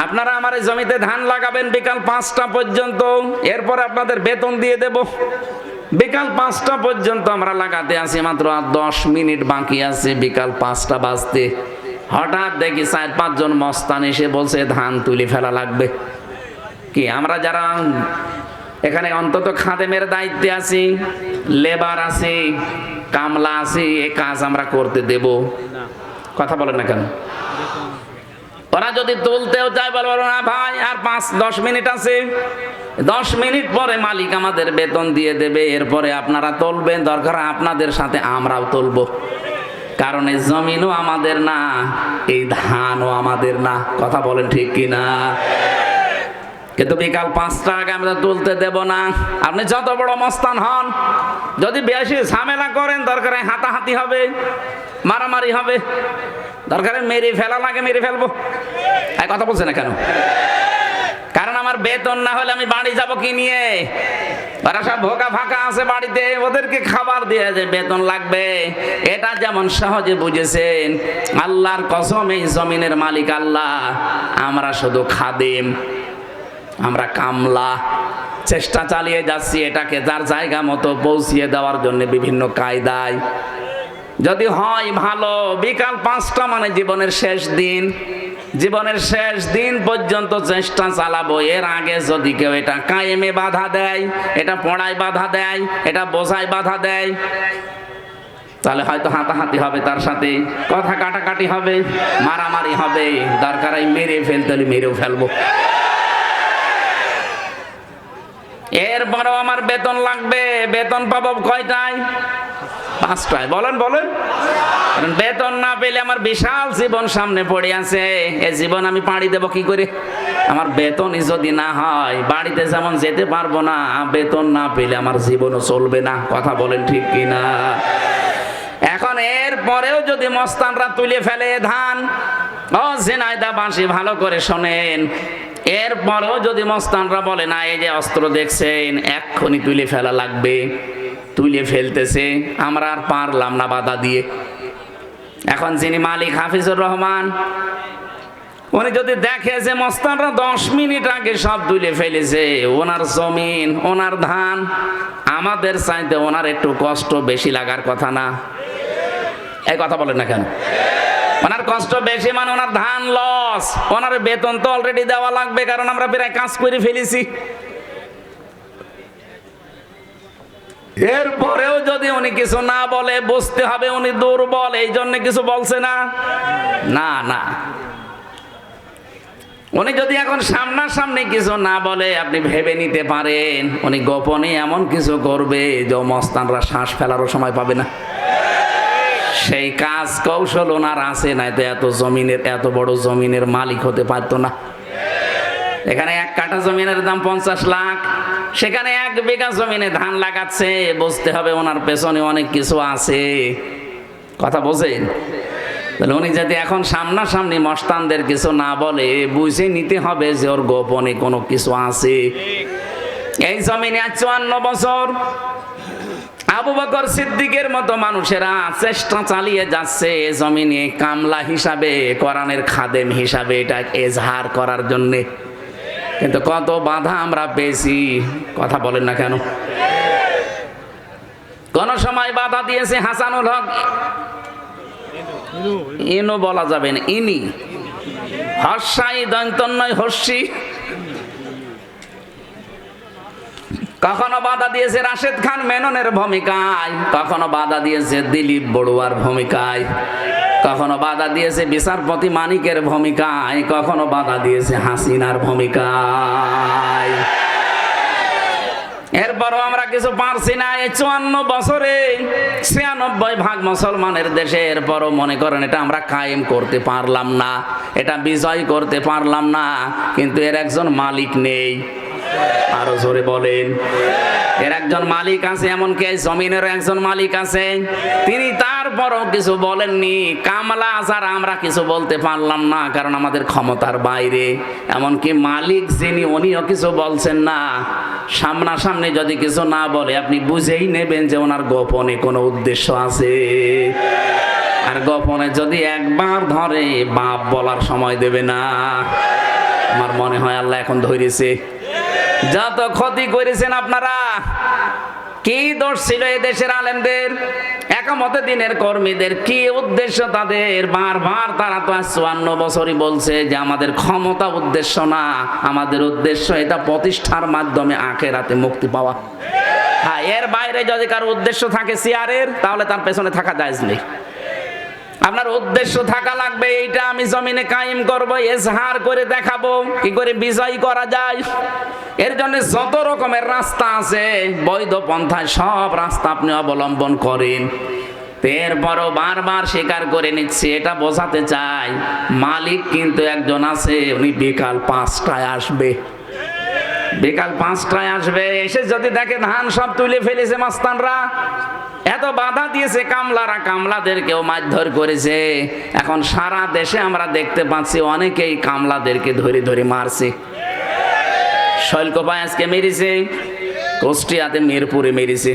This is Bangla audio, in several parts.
আপনারা আমার এই জমিতে ধান লাগাবেন বিকাল 5টা পর্যন্ত, এরপরে আপনাদের বেতন দিয়ে দেব। বিকাল 5টা পর্যন্ত আমরা লাগাতে আছি, মাত্র আর 10 মিনিট বাকি আছে বিকাল 5টা বাজতে। হঠাৎ দেখি 4-5 জন মস্তান এসে বলছে ধান তুলে ফেলা লাগবে। কি আমরা যারা এখানে অন্তত খাদেমের দায়িত্বে আছি, লেবার আছে, কামলা আছে, এই কাজ আমরা করতে দেব? কথা বলেন না কেন? ওরা যদি তুলতেও চায় বলবো না ভাই আর 5-10 মিনিট আছে, 10 মিনিট পরে মালিক আমাদের বেতন দিয়ে দেবে, এরপরে আপনারা তুলবেন, দরকার আপনাদের সাথে আমরাও তুলবো। কারণ এই জমিনও আমাদের না, এই ধানও আমাদের না। কথা বলেন ঠিক কিনা? কিন্তু বিকাল 5টা আগে আমরা তুলতে দেব না। আপনি যত বড় মস্তান হন, যদি বেশি ঝামেলা করেন, দরকারে হাতাহাতি হবে, মারামারি হবে, দরকারে মেরে ফেলা লাগে মেরে ফেলবো। এই কথা বলছে না কেন? কারণ আমার বেতন না হলে আমি বাড়ি যাব কি নিয়ে? ওরা সব ভোকা ফাঁকা আছে বাড়িতে, ওদেরকে খাবার দিয়ে যে বেতন লাগবে, এটা যেমন সহজে বুঝেছেন, আল্লাহর কসম এই জমিনের মালিক আল্লাহ, আমরা শুধু খাদেম, আমরা কামলা। চেষ্টা চালিয়ে যাচ্ছি এটাকে যার জায়গা মতো পৌঁছিয়ে দেওয়ার জন্য বিভিন্ন কায়দায়। যদি হয় ভালো, বিকাল 5টা মানে জীবনের শেষ দিন, জীবনের শেষ দিন পর্যন্ত চেষ্টা চালাবো। এর আগে যদি কেউ এটা কায়েমে বাধা দেয়, এটা পড়ায় বাধা দেয়, এটা বোঝায় বাধা দেয়, তাহলে হয়তো হাতাহাতি হবে, তার সাথে কথা কাটাকাটি হবে, মারামারি হবে, দরকার এই মেরে ফেলতে হলে মেরেও ফেলবো। এরপরেও আমার বেতন লাগবে। বেতন পাবো কয়টায়? 5টায়। বলেন বলেন। বেতন না পেলে আমার বিশাল জীবন সামনে পড়ে আছে, এই জীবন আমি পাড়ি দেব কি করে? আমার বেতনই যদি না হয়, বাড়িতে যেমন যেতে পারবো না, বেতন না পেলে আমার জীবনও চলবে না। কথা বলেন ঠিক কিনা? এখন এর পরেও যদি মস্তানরা তুলে ফেলে ধান, ও ঝিনাইদা বাঁশি ভালো করে শোনেন, এরপরেও যদি মস্তানরা বলে না এই যে অস্ত্র দেখছেন এক্ষুনি তুলে ফেলা লাগবে, তুলে ফেলতেছে, আমরা আর পারলাম না বাধা দিয়ে। এখন যিনি মালিক হাফিজুর রহমান, উনি যদি দেখে যে মস্তানরা 10 মিনিট আগে সব তুলে ফেলেছে, ওনার জমিন, ওনার ধান, আমাদের চাইতে ওনার একটু কষ্ট বেশি লাগার কথা না? এই কথা বলেন না কেন? ওনার কষ্ট বেশি মানে ওনার ধান লস, ওনার বেতন তো অলরেডি দেওয়া লাগবে, কারণ আমরা প্রায় কাজ করে ফেলেছি। এরপরেও যদি উনি কিছু না বলে, বুঝতে হবে উনি দুর্বল, এই জন্য কিছু বলছে না। না না, উনি যদি এখন সামনাসামনি কিছু না বলে, আপনি ভেবে নিতে পারেন উনি গোপনে এমন কিছু করবে যে মস্তানরা শ্বাস ফেলারও সময় পাবে না। সেই কাজ কৌশল ওনার আছে, নাই তো এত জমিনের, এত বড় জমিনের মালিক হতে পারতো না। এখানে 1 কাঠা জমিনের দাম 50 লাখ, সেখানে 1 বিঘা জমিনে ধান লাগাচ্ছে, বুঝতে হবে ওনার পেছনে অনেক কিছু আছে। কথা বোঝেন? তাহলে উনি যদি এখন সামনাসামনি মস্তানদের কিছু না বলে, বুঝে নিতে হবে যে ওর গোপনে কোনো কিছু আছে। এই জমিনে 54 বছর আবু বকর সিদ্দিকের মতো মানুষেরা চেষ্টা চালিয়ে যাচ্ছে জমিনে কামলা হিসাবে, কোরআনের খাদেম হিসাবে এটা এজহার করার জন্য। কিন্তু কত বাধা আমরা পেয়েছি, কথা বলেন না কেন? কোন সময় বাধা দিয়েছে হাসানুল হক, ইনু বলা যাবে না, ইনি, হর্ষাই দন্তন্নয় হর্ষি। কখনো বাধা দিয়েছে রাশেদ খান মেননের ভূমিকায়, কখনো বাধা দিয়েছে দিলীপ বড়ুয়ার ভূমিকায়, কখনো বাধা দিয়েছে বিচারপতি মানিকের ভূমিকায়, কখনো বাধা দিয়েছে হাসিনার ভূমিকায়। এরপরও আমরা কিছু পারছি না। এই 54 বছরে 96% মুসলমানের দেশে, এরপরও মনে করেন এটা আমরা কায়েম করতে পারলাম না, এটা বিজয় করতে পারলাম না, কিন্তু এর একজন মালিক নেই। আরো জোরে বলেন। এর একজন মালিক আছে, এমনকি জমিনের একজন মালিক আছে, তিনি তারপরও কিছু বলেননি। কামলা যারা আমরা কিছু বলতে পারলাম না, কারণ আমাদের ক্ষমতার বাইরে। এমনকি মালিক যিনি, উনিও কিছু বলছেন না। সামনাসামনি যদি কিছু না বলে, আপনি বুঝেই নেবেন যে ওনার গোপনে কোনো উদ্দেশ্য আছে। আর গোপনে যদি একবার ধরে, বাপ বলার সময় দেবে না। আমার মনে হয় আল্লাহ এখন ধরেছে। যত ক্ষতি করেছেন আপনারা, কি দোষ ছিল এই দেশের আলেমদের, একামতে দিনের কর্মীদের, কি উদ্দেশ্য তাদের? বারবার তারা তো 54 বছরই বলছে যে আমাদের ক্ষমতা উদ্দেশ্য না, আমাদের উদ্দেশ্য এটা প্রতিষ্ঠার মাধ্যমে আখিরাতে মুক্তি পাওয়া। হ্যাঁ, এর বাইরে যদি কারো উদ্দেশ্য থাকে চেয়ারের, তাহলে তার পেছনে থাকা জায়েজ নেই। আপনার উদ্দেশ্য থাকা লাগবে, এইটা আমি জমিনে কায়েম করব, এজহার করে দেখাবো কি করে বিজয় করা যায়। এর জন্য যত রকমের রাস্তা আছে বৈধ পন্থায়, সব রাস্তা আপনি অবলম্বন করেন। এরপরও বারবার স্বীকার করে নিচ্ছি, এটা বোঝাতে চাই মালিক কিন্তু একজন আছে, উনি বিকাল 5টায় আসবে। বিকাল 5টায় আসবে, এসে যদি দেখে ধান সব তুলে ফেলেছে মাস্তানরা, এত বাধা দিয়েছে কামলারা, কামলাদেরকেও মারধর করেছে। এখন সারা দেশে আমরা দেখতে পাচ্ছি অনেকেই কামলাদেরকে ধরে ধরে মারছে। শৈলকোপায় আজকে মেরেছে, কুষ্টিয়াতে মিরপুরে মেরেছে।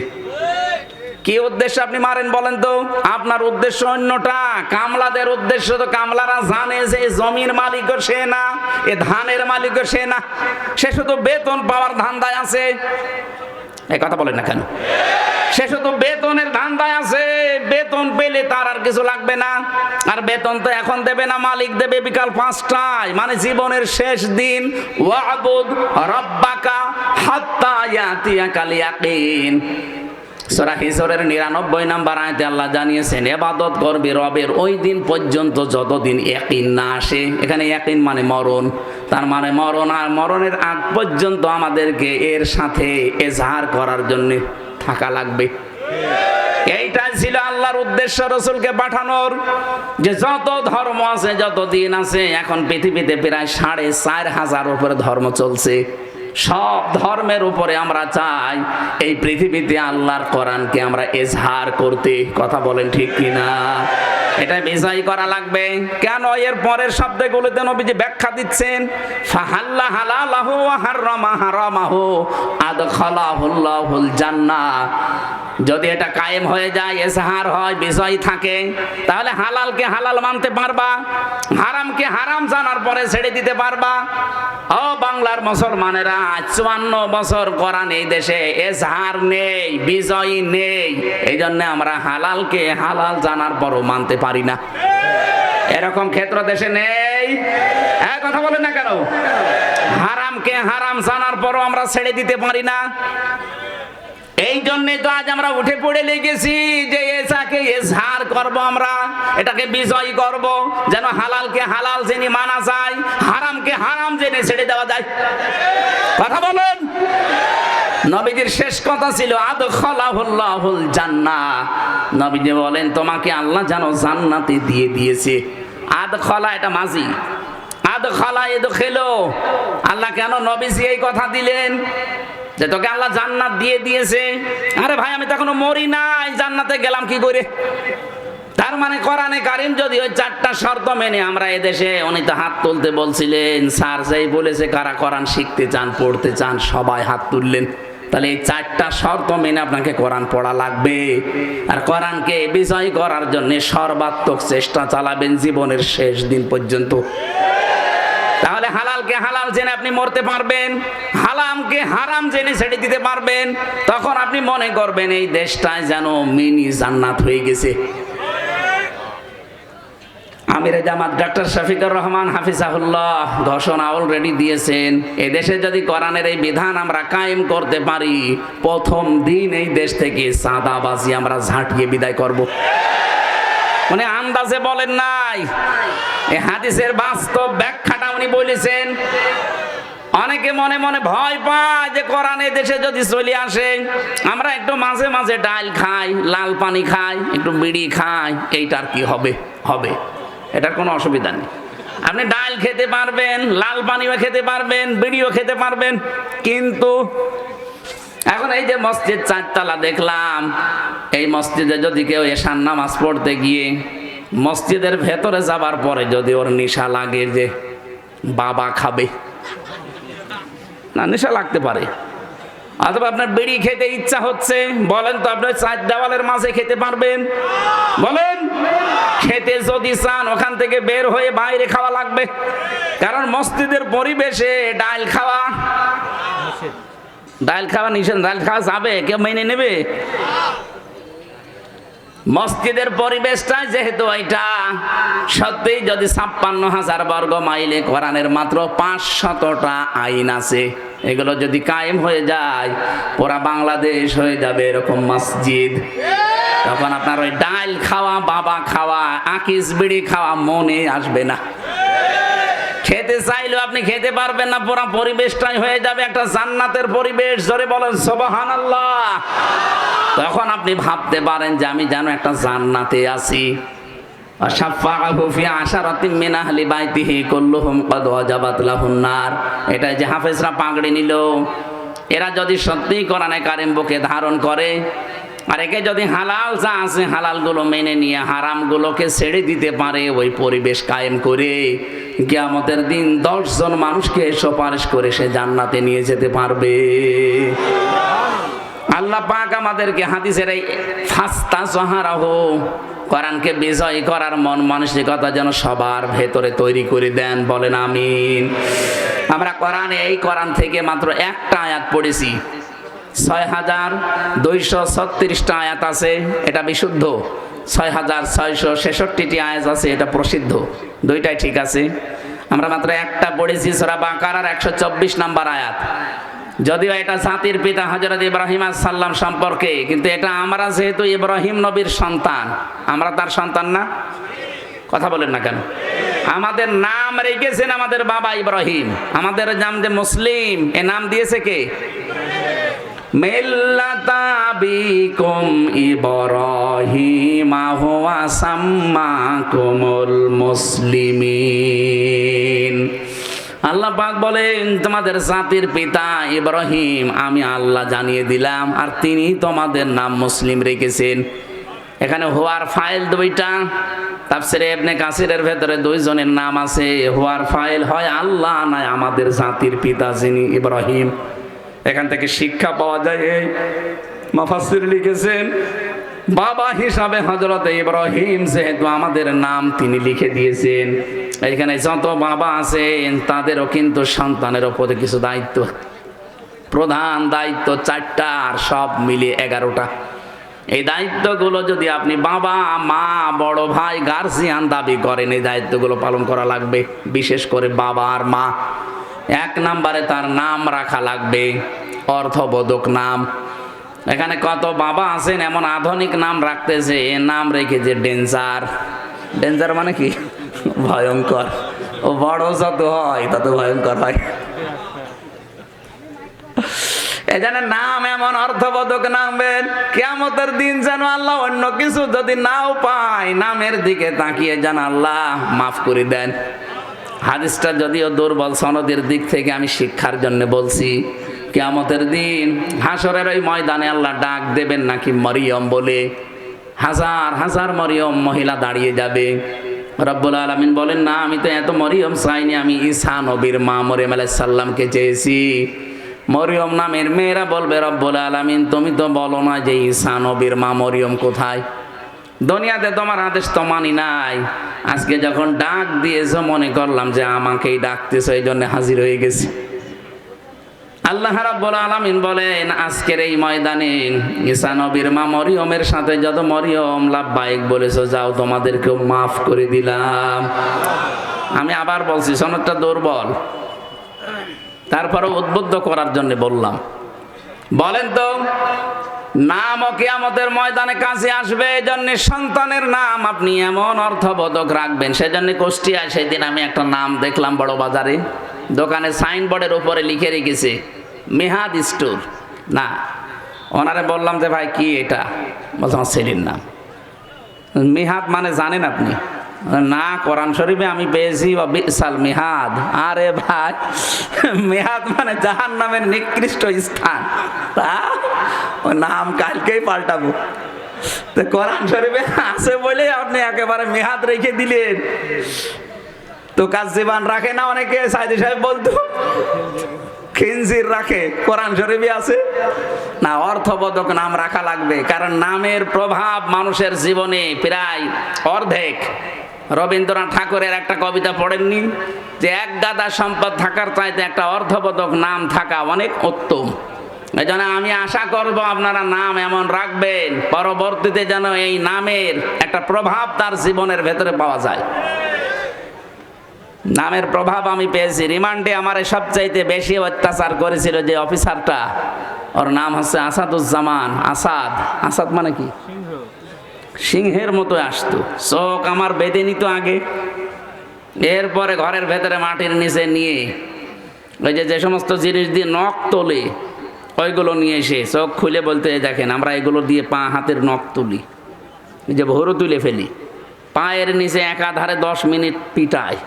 কি উদ্দেশ্য আপনি মারেন বলেন তো? আপনার উদ্দেশ্য অন্যটা, কামলাদের উদ্দেশ্য তো কামলারা জানে যে জমির মালিকও সে না, এ ধানের মালিকও সে না, সে শুধু বেতন পাওয়ার ধান্দায় আছে। এই কথা বলেন না কেন? সে শুধু বেতনের ধান্দায় আছে, বেতন পেলে তার আর কিছু লাগবে না। আর বেতন তো এখন দেবে না, মালিক দেবে বিকাল 5টায়, মানে জীবনের শেষ দিন। ওয়াবুদ রাব্বাকা হাত্তা ইয়াতিয়াকাল ইয়াকিন। সূরা হিজরের 99 নম্বর আয়াতে আল্লাহ জানিয়েছেন ইবাদত করবে রবের ওই দিন পর্যন্ত যতদিন ইয়াকিন না আসে। এখানে ইয়াকিন মানে মরণ, তার মানে মরণ, আর মরণের আগ পর্যন্ত আমাদেরকে এর সাথে এজহার করার জন্য থাকা লাগবে। এইটাই ছিল আল্লাহর উদ্দেশ্য রসুলকে পাঠানোর, যে যত ধর্ম আছে, যত দিন আছে, এখন পৃথিবীতে প্রায় 4500 উপরে ধর্ম চলছে। সব ধর্মের উপরে আমরা চাই এই পৃথিবীতে আল্লাহর কোরআনকে আমরা এজহার করতে। কথা বলেন ঠিক কিনা? এটা বিজয় করা লাগবে। কেন? এর পরের শব্দগুলোতে নবীজি ব্যাখ্যা দিচ্ছেন, ফাহাল্লা হালালাহু ওয়া হাররামা হারামাহু আদখালাহুল্লাহুল জান্নাহ। যদি এটা কায়েম হয়ে যায়, এজহার হয়, বিজয় থাকে, তাহলে হালালকে হালাল মানতে পারবা, হারামকে হারাম জানার পরে ছেড়ে দিতে পারবা। ও বাংলার মুসলমানেরা, 54 বছর কোরআন এই দেশে এজহার নেই, বিজয় নেই। এই জন্য আমরা হালালকে হালাল জানার পরও মানতে পারি না। এরকম ক্ষেত্র দেশে নেই। এক কথা বলেন না কেন? হারামকে হারাম জানার পরও আমরা ছেড়ে দিতে পারি না। এই জন্য তো আজ আমরা উঠে পড়ে লেগেছি যে এটাকে এজহার করব, আমরা এটাকে বিজয় করব, যেন হালালকে হালাল জেনে মানা যায়, হারামকে হারাম জেনে ছেড়ে দেওয়া যায়। কথা বলেন। নবীজির শেষ কথা ছিল আদখালাহুল্লাহুল জান্নাহ। নবীজি বলেন তোমাকে আল্লাহ যেন জান্নাতে দিয়ে দিয়েছে। আদখালা এটা মাজি, আদখালা ইদখিলু। আল্লাহ কেন নবীজি এই কথা দিলেন যে তোকে আল্লাহ জান্নাত দিয়ে দিয়েছে? আরে ভাই, আমি তো এখনো মরি নাই, জান্নাতে গেলাম কি করে? তার মানে কোরআনে কারীম যদি ওই 4টা শর্ত মেনে আমরা এদেশে, উনি তো হাত তুলতে বলছিলেন, স্যার যেই বলেছে কারা কোরআন শিখতে চান, পড়তে চান, সবাই হাত তুললেন। তাহলে এই 4টা শর্ত মেনে আপনাকে কোরআন পড়া লাগবে, আর কোরআনকে বিজয় করার জন্য সর্বাত্মক চেষ্টা চালাবেন জীবনের শেষ দিন পর্যন্ত। তাহলে হালালকে হালাল জেনে আপনি মরতে পারবেন, হারামকে হারাম জেনে ছেড়ে দিতে পারবেন। তখন আপনি মনে করবেন এই দেশটায় যেন মিনি জান্নাত হয়ে গেছে। আমিরে জামাত ডক্টর শফিকুর রহমান হাফিজাহুল্লাহ ঘোষণা অলরেডি দিয়েছেন, এদেশে যদি কোরআনের এই বিধান আমরা কায়েম করতে পারি, প্রথম দিন এই দেশ থেকে চাঁদাবাজি আমরা ঝাঁটিয়ে বিদায় করব। মানে আন্দাজে বলেন নাই, এই হাদিসের বাস্তব ব্যাখ্যাটা উনি বলেছেন। অনেকে মনে মনে ভয় পায় যে কোরআন এই দেশে যদি চলে আসে, আমরা একটু মাঝে মাঝে ডাল খাই, লাল পানি খাই, একটু বিড়ি খাই, এইটার কি হবে? হবে, এটার কোনো অসুবিধা নেই। আপনি ডাল খেতে পারবেন, লাল পানিও খেতে পারবেন, বিড়িও খেতে পারবেন। কিন্তু এখন এই যে মসজিদ 4তলা দেখলাম, এই মসজিদে যদি কেউ এশার নামাজ পড়তে গিয়ে মসজিদের ভেতরে যাবার পরে যদি ওর নেশা লাগে যে বাবা খাবে, না নেশা লাগতে পারে, অথবা আপনার বিড়ি খেতে ইচ্ছা হচ্ছে, বলেন তো আপনি 4 দেওয়ালের মাঝে খেতে পারবেন? বলেন। খেতে যদি চান ওখান থেকে বের হয়ে বাইরে খাওয়া লাগবে। কারণ মসজিদের পরিবেশে ডাল খাওয়া নিষেধ। ডাল খাওয়া যাবে, কেউ মেনে নেবে? মসজিদের পরিবেশটা যেহেতু এটা সত্যি, যদি 56,000 বর্গ মাইলে কোরআনের মাত্র 500টা আইন আছে, এগুলো যদি কায়েম হয়ে যায় পুরা বাংলাদেশ হয়ে যাবে এরকম মসজিদ। তখন আপনার ওই ডাল খাওয়া, বাবা খাওয়া, আকিস বিড়ি খাওয়া মনে আসবে না। খেতে চাইলেও আপনি খেতে পারবেন না, পুরা পরিবেশটাই হয়ে যাবে একটা জান্নাতের পরিবেশ। জোরে বলেন সুবহানাল্লাহ। তখন আপনি ভাবতে পারেন যে আমি যেন একটা জান্নাতে আছি। এটা যে হাফেজরা পাগড়ি নিল, এরা যদি সত্যি কোরআনে কারিম বুকে ধারণ করে, আর একে যদি হালাল যা আছে হালাল গুলো মেনে নিয়ে হারাম গুলোকে ছেড়ে দিতে পারে, ওই পরিবেশ কায়েম করে কিয়ামতের দিন 10 জন মানুষকে সুপারিশ করে সে জান্নাতে নিয়ে যেতে পারবে। আল্লাহ পাক আমাদেরকে হাদিসের এই ফাস্তা সাহারাহু, কোরআনকে বিজয় করার মন মানসিকতা যেন সবার ভেতরে তৈরি করে দেন। বলেন আমিন। আমরা কোরআন থেকে মাত্র একটা আয়াত পড়েছি, 6,236টা আয়াত আছে, এটা বিশুদ্ধ। 6,666টি আয়াত আছে, এটা প্রসিদ্ধ। দুইটাই ঠিক আছে। আমরা মাত্র একটা পড়েছি, সূরা বাকারার 124 নম্বর আয়াত। যদিও এটা জাতির পিতা হযরত ইব্রাহিম আলাইহিস সালাম সম্পর্কে, কিন্তু এটা আমরা যেহেতু ইব্রাহিম নবীর সন্তান, আমরা তার সন্তান না? কথা বলেন না কেন? আমাদের নাম রেখেছেন আমাদের বাবা ইব্রাহিম। আমাদের নাম যে মুসলিম, এ নাম দিয়েছে কে? মিল্লাতা আবিকুম ইব্রাহিম হুয়া সাম্মাকুমুল মুসলিমিন। আল্লাহ পাক বলেন তোমাদের জাতির পিতা ইব্রাহিম আমি আল্লাহ জানিয়ে দিলাম, আর তিনি তোমাদের নাম মুসলিম রেখেছেন। এখানে হুয়ার ফাইল দুইটা, তাফসিরে ইবনে কাসিরের ভেতরে 2 জনের নাম আছে। হুয়ার ফাইল হয় আল্লাহ, নয় আমাদের জাতির পিতা যিনি ইব্রাহিম। এখান থেকে শিক্ষা পাওয়া যায়, এই মুফাসসির লিখেছেন বাবা হিসাবে হযরত ইব্রাহিম যেহেতু আমাদের নাম তিনি লিখে দিয়েছেন, এখানে যত বাবা আছেন তাদেরও কিন্তু সন্তানের উপরে কিছু দায়িত্ব, প্রধান দায়িত্ব 4টা, আর সব মিলিয়ে 11টা। এই দায়িত্বগুলো যদি আপনি বাবা, মা, বড় ভাই, গার্জিয়ান দাবি করেন, এই দায়িত্বগুলো পালন করা লাগবে। বিশেষ করে বাবা আর মা। 1 নম্বরে তার নাম রাখা লাগবে, অর্থবোধক নাম। এখানে কত বাবা আছেন এমন আধুনিক নাম রাখতেছে, নাম রেখেছে ডেঞ্জার। ডেঞ্জার মানে কি? ভয়ঙ্কর। ও বড় যত হয় তত ভয়ঙ্কর হয়। এখানে নাম এমন অর্থবোধক নামবেন, কিয়ামতের দিন যেন আল্লাহ অন্য কিছু যদি নাও পায়, নামের দিকে তাকিয়ে যেন আল্লাহ মাফ করে দেন। হাদিসটা যদিও দুর্বল সনদের দিক থেকে, আমি শিক্ষার জন্য বলছি। কিয়ামতের দিন হাসরের ওই ময়দানে আল্লাহ ডাক দেবেন নাকি মরিয়ম বলে, হাজার হাজার মরিয়ম মহিলা দাঁড়িয়ে যাবে। রব্বুল আলামিন বলেন না, আমি তো এত মরিয়ম চাইনি, আমি ঈসা নবীর মা মরিয়ম আলাইহিস সালামকে চেয়েছি। মরিয়ম নামের মেয়েরা বলবে, রব্বুল আলামিন তুমি তো বলো না যে ঈসা নবীর মা মরিয়ম কোথায়। দুনিয়াতে তোমার আদেশ তো মানি নাই, আজকে যখন ডাক দিয়েছো মনে করলাম যে আমাকেই ডাকতেছো, এই জন্য হাজির হয়ে গেছি। আল্লাহ রাব্বুল আলামিন বলেন আজকের এই ময়দানে ঈসা নবীর মা মরিয়মের সাথে যত মরিয়ম লাব্বাইক বলেছো, যাও তোমাদেরকেও মাফ করে দিলাম। আমি আবার বলছি, সনদটা দুর্বল, তারপরে উদ্বুদ্ধ করার জন্য বললাম। বলেন তো, নাম ও কিয়ামতের ময়দানে কাছে আসবে, এজন্য সন্তানের নাম আপনি এমন অর্থবোধক রাখবেন। সেজন্য কুষ্টিয়ায় সেদিন আমি একটা নাম দেখলাম বড় বাজারে, দোকানে সাইনবোর্ডের উপরে লিখে রেখেছে মেহাদ স্টোর। না, ওনারে বললাম যে ভাই কি এটা, বলছে আমার ছেলের নাম। মেহাদ মানে জানেন আপনি? না, কোরআন শরীফে আমি পেয়েছি বিসাল মেহাদ। আরে ভাই, মেহাদ মানে জাহান্নামের নিকৃষ্ট স্থান। ও নাম কালকেই পাল্টাবো। তো কোরআন শরীফে আছে বলে আপনি একেবারে মেহাদ রেখে দিলেন। তো কাজ জীবন রাখে না অনেকে, সাইদি সাহেব বলতো খিনজির রাখে, কোরআন শরীফে আছে না। অর্থবোধক নাম রাখা লাগবে, কারণ নামের প্রভাব মানুষের জীবনে প্রায় অর্ধেক রবীন্দ্রনাথ ঠাকুরের একটা কবিতা পড়েননি যে এক গাদা সম্পদ থাকার চাইতে একটা অর্থবোধক নাম থাকা অনেক উত্তম। এই জন্য আমি আশা করব আপনারা নাম এমন রাখবেন পরবর্তীতে যেন এই নামের একটা প্রভাব তার জীবনের ভেতরে পাওয়া যায়। নামের প্রভাব আমি পেয়েছি। রিমান্ডে আমার সবচাইতে বেশি অত্যাচার করেছিল যে অফিসারটা, ওর নাম হচ্ছে আসাদুজ্জামান। আসাদ, আসাদ মানে কি? সিংহের মতো আসতো, চোখ আমার বেঁধে নিত আগে। এরপরে ঘরের ভেতরে মাটির নিচে নিয়ে ওই যে সমস্ত জিনিস দিয়ে নখ তোলে ওইগুলো নিয়ে এসে চোখ খুলে বলতে, দেখেন আমরা এগুলো দিয়ে পা হাতের নখ তুলি, যে ভোরও তুলে ফেলি। পায়ের নিচে একাধারে 10 মিনিট পিটায়,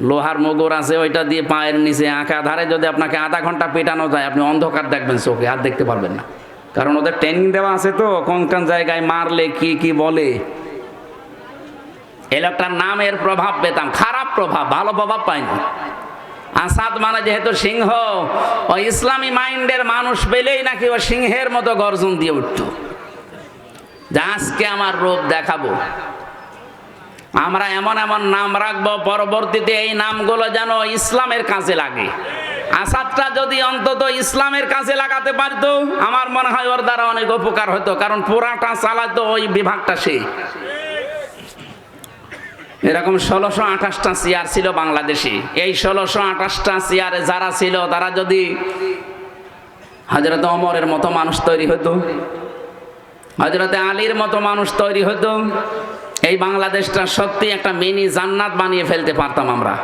লোহার মোগর আছে ওইটা দিয়ে পায়ের নিচে একাধারে যদি আপনাকে আধা ঘন্টা পেটানো যায় আপনি অন্ধকার দেখবেন, চোখে আর দেখতে পারবেন না। কারণ ওদের ট্রেনিং দেওয়া আছে তো কোন কোন জায়গায় মারলে কি কি বলে। এই লোকটার নামের প্রভাব পেতাম, খারাপ প্রভাব, ভালো প্রভাব পাইনি। আসাদ মানে যেহেতু সিংহ, ওই ইসলামী মাইন্ডের মানুষ পেলেই নাকি ও সিংহের মতো গর্জন দিয়ে উঠত যে আজকে আমার রূপ দেখাবো। আমরা এমন এমন নাম রাখবো পরবর্তীতে এই নামগুলো যেন ইসলামের কাজে লাগে। আসাদটা যদি অন্তত ইসলামের কাজে লাগাতে পারতো আমার মনে হয় ওর দ্বারা অনেক উপকার হতো, কারণ পুরাটা চালাতো ওই বিভাগটা সে। এরকম 1628টা চেয়ার ছিল বাংলাদেশে। এই 1628টা চেয়ারে যারা ছিল তারা যদি হযরত ওমরের মতো মানুষ তৈরি হতো, হযরত আলীর মতো মানুষ তৈরি হতো, এই বাংলাদেশটা সত্যি একটা মিনি জান্নাত বানিয়ে ফেলতে পারতাম আমরা।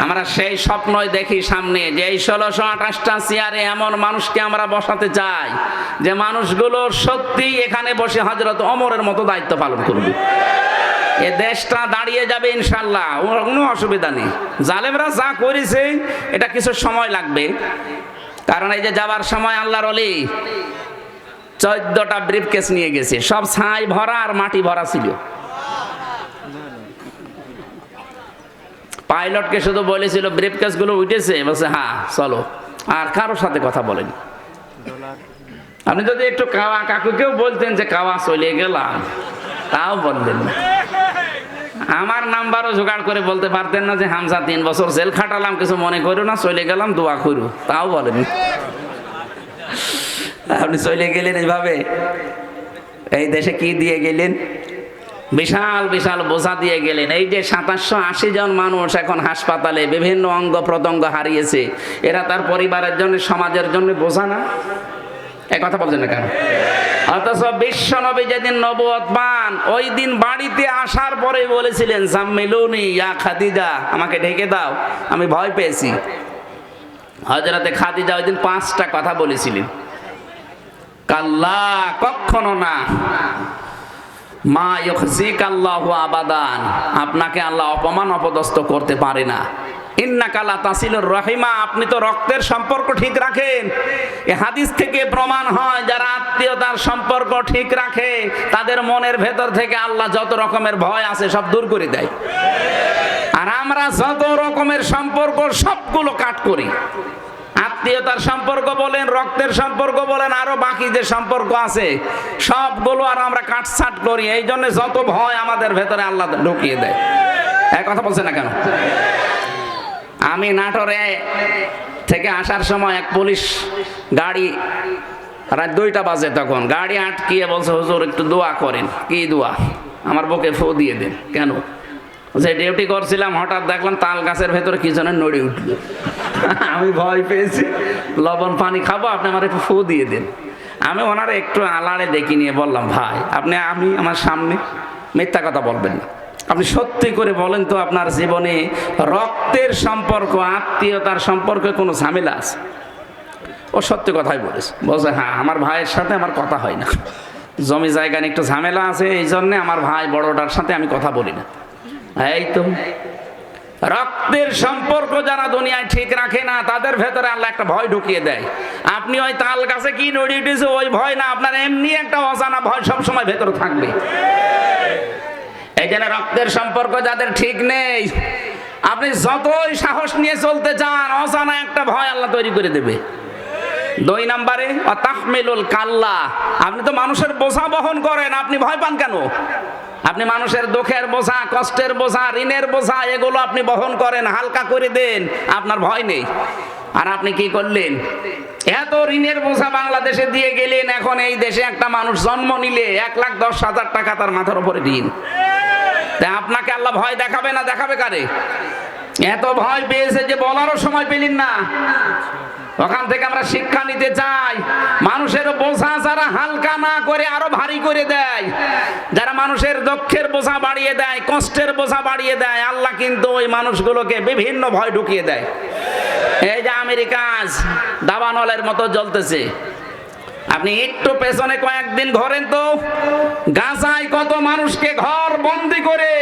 আমরা সেই স্বপ্নই দেখি সামনে যে এই 1628টা চেয়ারে এমন মানুষকে আমরা বসাতে চাই যে মানুষগুলো সত্যি এখানে বসে হযরত ওমরের মতো দায়িত্ব পালন করবে। এ দেশটা দাঁড়িয়ে যাবে ইনশাল্লাহ, কোনো অসুবিধা নেই। জালেমরা যা করেছে এটা কিছু সময় লাগবে, কারণ এই যে যাবার সময় আল্লাহর ওলি 14টা ব্রিফকেস নিয়ে গেছে, সব ছাই ভরা আর মাটি ভরা ছিল। পাইলটকে শুধু বলেছিল ব্রিফকেস গুলো উঠেছে, বলছে হ্যাঁ চলো, আর কারোর সাথে কথা বলেনি। আপনি যদি একটু কাওয়া কাকুকেও বলতেন যে কাওয়া চলে গেলাম, তাও বললেন না। আমার নাম্বারও জোগাড় করে বলতে পারতেন না যে হামজা 3 বছর জেল খাটালাম, কিছু মনে করো না, চলে গেলাম, দোয়া করু, তাও বলেন। আপনি চলে গেলেন এইভাবে। এই দেশে কি দিয়ে গেলেন? বিশাল বিশাল বোঝা দিয়ে গেলেন। এই যে 2780 জন মানুষ এখন হাসপাতালে বিভিন্ন অঙ্গ প্রত্যঙ্গ হারিয়েছে, এরা তার পরিবারের জন্য, সমাজের জন্য বোঝা না? এই কথা বলছেন না কেন? অথচ বিশ্ব নবী যেদিন নবুয়ত পান ওই দিন বাড়িতে আসার পরে বলেছিলেন জাম্মিলুনি ইয়া খাদিজা, আমাকে ঢেকে দাও, আমি ভয় পেয়েছি। হযরতে খাদিজা ওই দিন 5টা কথা বলেছিলেন। কাল্লা, কখনো না। মা ইউখজিকাল্লাহু আবাদান, আপনাকে আল্লাহ অপমান অপদস্থ করতে পারে না। ইন্নাকা লা তাসিলুর রাহিমা, আপনি তো রক্তের সম্পর্ক ঠিক রাখেন। এই হাদিস থেকে প্রমাণ হয় যারা আত্মীয়তার সম্পর্ক ঠিক রাখে তাদের মনের ভেতর থেকে আল্লাহ যত রকমের ভয় আছে সব দূর করে দেয়। আর আমরা যত রকমের সম্পর্ক সবগুলো কাট করি। আত্মীয়তার সম্পর্ক বলেন, রক্তের সম্পর্ক বলেন, আরো বাকি যে সম্পর্ক আছে সবগুলো আর আমরা কাটছাট করি। এই জন্য যত ভয় আমাদের ভেতরে আল্লাহ ঢুকিয়ে দেয়। এক কথা বলছে না কেন? আমি নাটোরে থেকে আসার সময় এক পুলিশ গাড়ি, রাত 2টা বাজে, তখন গাড়ি আটকিয়ে বলছে হুজুর একটু দোয়া করেন। কি দোয়া? আমার বুকে ফু দিয়ে দেন। কেন? যে ডিউটি করছিলাম, হঠাৎ দেখলাম তাল গাছের ভেতরে কি যেন নড়ে উঠল। আমি ভয় পেয়েছি, লবণ পানি খাবো, আপনি আমার একটু ফু দিয়ে দেন। আমি ওনারে একটু আলাড়ে দেখি নিয়ে বললাম, ভাই আপনি আমি আমার সামনে মিথ্যা কথা বলবেন না, আপনি সত্যি করে বলেন তো আপনার জীবনে রক্তের সম্পর্ক, আত্মীয়তার সম্পর্কে কোনো ঝামেলা আছে? ও সত্যি কথাই বলেছে। বলছে হ্যাঁ, আমার ভাইয়ের সাথে আমার কথা হয় না, জমি জায়গা নিয়ে একটু ঝামেলা আছে, এই জন্যে আমার ভাই বড়টার সাথে আমি কথা বলি না। এই তো রক্তের সম্পর্ক যারা দুনিয়ায় ঠিক রাখে না তাদের ভেতরে আল্লাহ একটা ভয় ঢুকিয়ে দেয়। আপনি ওই তাল গাছে কি নড়ে উঠেছে ওই ভয় না, আপনার এমনি একটা অজানা ভয় সবসময় ভেতরে থাকবে। এই জন্য রক্তের সম্পর্ক যাদের ঠিক নেই, আপনি যতই সাহস নিয়ে চলতে চান অজানা একটা ভয় আল্লাহ তৈরি করে দেবে। 2 নম্বরে তাহমিলুল কাল্লা, আপনি তো মানুষের বোঝা বহন করেন, আপনি ভয় পান কেন? আপনি মানুষের দুঃখের বোঝা, কষ্টের বোঝা, ঋণের বোঝা এগুলো আপনি বহন করেন, হালকা করে দেন, আপনার ভয় নেই। আর আপনি কি করলেন? এত ঋণের বোঝা বাংলাদেশে দিয়ে গেলেন, এখন এই দেশে একটা মানুষ জন্ম নিলে 1,10,000 টাকা তার মাথার উপরে ঋণ। তাই আপনাকে আল্লাহ ভয় দেখাবে না, দেখাবে কারে? এত ভয় পেয়েছে যে বলারও সময় পেলেন না। ওখান থেকে আমরা শিক্ষা নিতে চাই, মানুষের বোঝা যারা হালকা না করে আরো ভারী করে দেয়, যারা মানুষের দুঃখের বোঝা বাড়িয়ে দেয়, কষ্টের বোঝা বাড়িয়ে দেয়, আল্লাহ কিন্তু ওই মানুষগুলোকে বিভিন্ন ভয় ঢুকিয়ে দেয়। এই যে আমেরিকা আজ দাবানলের মতো জ্বলতেছে, আপনি একটু পেছনে কয়েকদিন ঘোরেন তো, গাজায় কত মানুষকে ঘর বন্দি করে,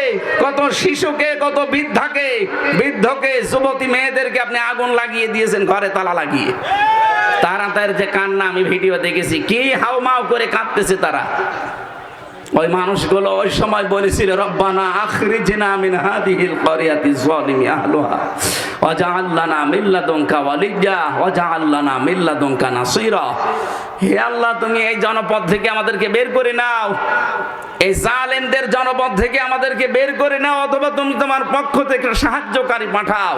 কত শিশুকে, কত বৃদ্ধকে, যুবতী মেয়েদেরকে আপনি আগুন লাগিয়ে দিয়েছেন, ঘরে তালা লাগিয়ে। তারা তার যে কান্না আমি ভিডিও দেখেছি, কি হাউমাউ করে কাঁদতেছে তারা। ওই মানুষগুলো ওই সময় বলেছিল, রব্বানা আখরিজনা মিন হাদিহিল ক্বরিয়াতি যালিমি আহলুহা ওয়াজআল লানা মিন লাদুনকা ওয়ালিয়্যা ওয়াজআল লানা মিন লাদুনকা নাসীরা। হে আল্লাহ, তুমি এই জনপদ থেকে আমাদেরকে বের করে নাও, এই জালেমদের জনপদ থেকে আমাদেরকে বের করে নাও, অথবা তুমি তোমার পক্ষ থেকে সাহায্যকারী পাঠাও।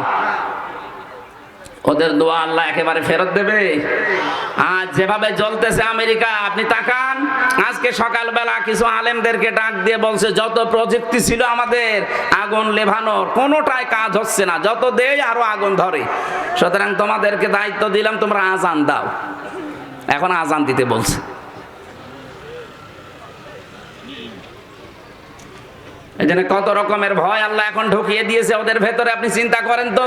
ওদের দোয়া আল্লাহ একেবারে ফেরত দেবে। আজ যেভাবে জ্বলতেছে আমেরিকা, আপনি তাকান, আজকে সকালবেলা কিছু আলেমদেরকে ডাক দিয়ে বলছে, যত প্রযুক্তি ছিল আমাদের আগুন নেভানোর, কোনোটাই কাজ হচ্ছে না, যত দেয় আরো আগুন ধরে। সুতরাং তোমাদেরকে দায়িত্ব দিলাম, তোমরা আজান দাও। এখন আজান দিতে বলছে। এই জন্য কত রকমের ভয় আল্লাহ এখন ঢুকিয়ে দিয়েছে ওদের ভেতরে, আপনি চিন্তা করেন তো।